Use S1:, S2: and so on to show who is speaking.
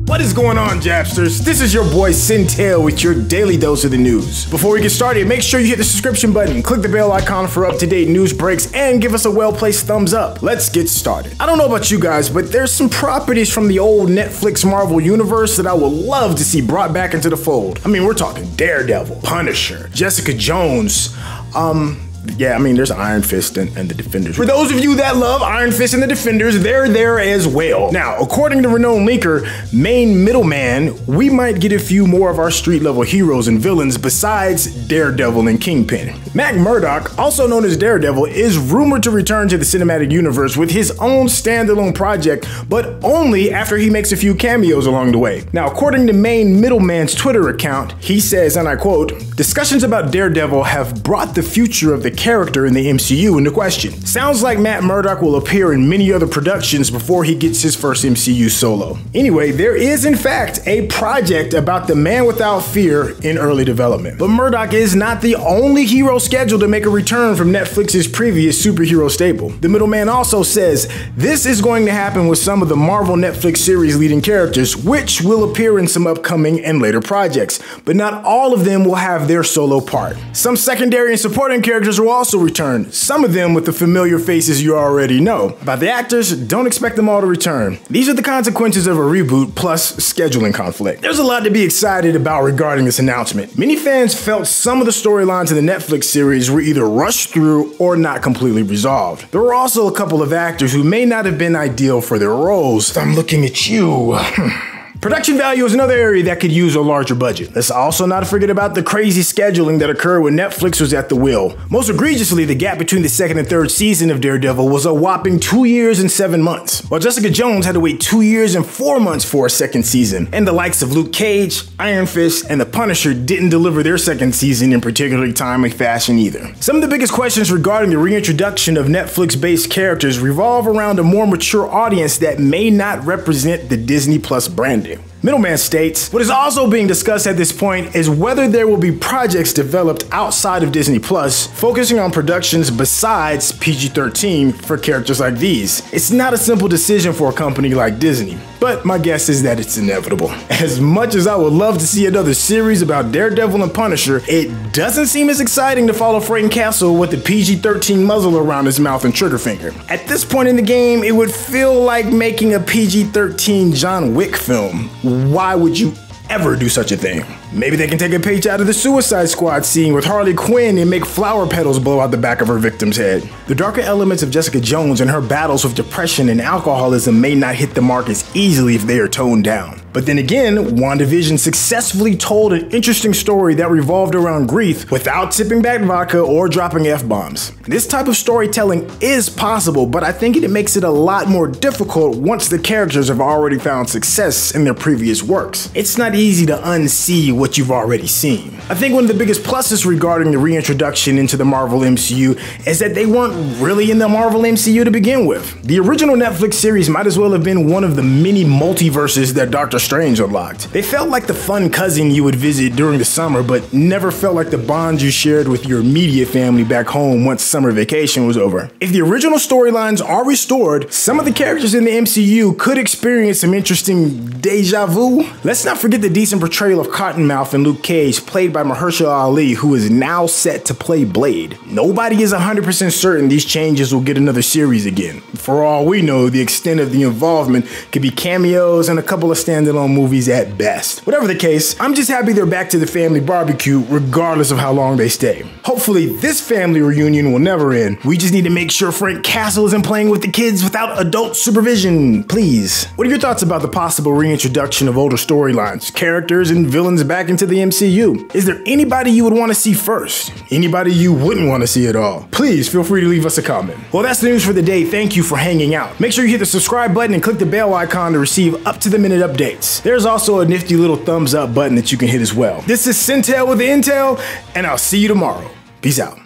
S1: What is going on, Japsters? This is your boy SYNTELL with your daily dose of the news. Before we get started, make sure you hit the subscription button, click the bell icon for up-to-date news breaks, and give us a well-placed thumbs up. Let's get started. I don't know about you guys, but there's some properties from the old Netflix Marvel universe that I would love to see brought back into the fold. I mean, we're talking Daredevil, Punisher, Jessica Jones, there's Iron Fist and the Defenders. For those of you that love Iron Fist and the Defenders, they're there as well. Now, according to renowned leaker, Main Middleman, we might get a few more of our street-level heroes and villains besides Daredevil and Kingpin. Matt Murdock, also known as Daredevil, is rumored to return to the cinematic universe with his own standalone project, but only after he makes a few cameos along the way. Now, according to Main Middleman's Twitter account, he says, and I quote, "Discussions about Daredevil have brought the future of the character in the MCU into question. Sounds like Matt Murdock will appear in many other productions before he gets his first MCU solo." Anyway, there is in fact a project about the Man Without Fear in early development. But Murdock is not the only hero scheduled to make a return from Netflix's previous superhero staple. The Middleman also says this is going to happen with some of the Marvel Netflix series leading characters, which will appear in some upcoming and later projects, but not all of them will have their solo part. Some secondary and supporting characters will also return, some of them with the familiar faces you already know. About the actors, don't expect them all to return. These are the consequences of a reboot plus scheduling conflict. There's a lot to be excited about regarding this announcement. Many fans felt some of the storylines in the Netflix series were either rushed through or not completely resolved. There were also a couple of actors who may not have been ideal for their roles. I'm looking at you. Production value is another area that could use a larger budget. Let's also not forget about the crazy scheduling that occurred when Netflix was at the wheel. Most egregiously, the gap between the second and third season of Daredevil was a whopping 2 years and 7 months, while Jessica Jones had to wait 2 years and 4 months for a second season. And the likes of Luke Cage, Iron Fist, and the Punisher didn't deliver their second season in particularly timely fashion either. Some of the biggest questions regarding the reintroduction of Netflix-based characters revolve around a more mature audience that may not represent the Disney Plus branding. Middleman states, what is also being discussed at this point is whether there will be projects developed outside of Disney Plus, focusing on productions besides PG-13 for characters like these. It's not a simple decision for a company like Disney, but my guess is that it's inevitable. As much as I would love to see another series about Daredevil and Punisher, it doesn't seem as exciting to follow Frank Castle with the PG-13 muzzle around his mouth and trigger finger. At this point in the game, it would feel like making a PG-13 John Wick film. Why would you ever do such a thing? Maybe they can take a page out of the Suicide Squad scene with Harley Quinn and make flower petals blow out the back of her victim's head. The darker elements of Jessica Jones and her battles with depression and alcoholism may not hit the mark as easily if they are toned down. But then again, WandaVision successfully told an interesting story that revolved around grief without tipping back vodka or dropping F-bombs. This type of storytelling is possible, but I think it makes it a lot more difficult once the characters have already found success in their previous works. It's not easy to unsee what you've already seen. I think one of the biggest pluses regarding the reintroduction into the Marvel MCU is that they weren't really in the Marvel MCU to begin with. The original Netflix series might as well have been one of the many multiverses that Doctor Strange unlocked. They felt like the fun cousin you would visit during the summer, but never felt like the bond you shared with your immediate family back home once summer vacation was over. If the original storylines are restored, some of the characters in the MCU could experience some interesting deja vu. Let's not forget the decent portrayal of Cottonmouth and Luke Cage, played by Mahershala Ali, who is now set to play Blade. Nobody is 100% certain these changes will get another series again. For all we know, the extent of the involvement could be cameos and a couple of standalone movies at best. Whatever the case, I'm just happy they're back to the family barbecue regardless of how long they stay. Hopefully this family reunion will never end. We just need to make sure Frank Castle isn't playing with the kids without adult supervision, please. What are your thoughts about the possible reintroduction of older storylines, characters, and villains back into the MCU? Is there anybody you would want to see first? Anybody you wouldn't want to see at all? Please feel free to leave us a comment. Well, that's the news for the day. Thank you for hanging out. Make sure you hit the subscribe button and click the bell icon to receive up-to-the-minute updates. There's also a nifty little thumbs up button that you can hit as well. This is SYNTELL with the Intel, and I'll see you tomorrow. Peace out.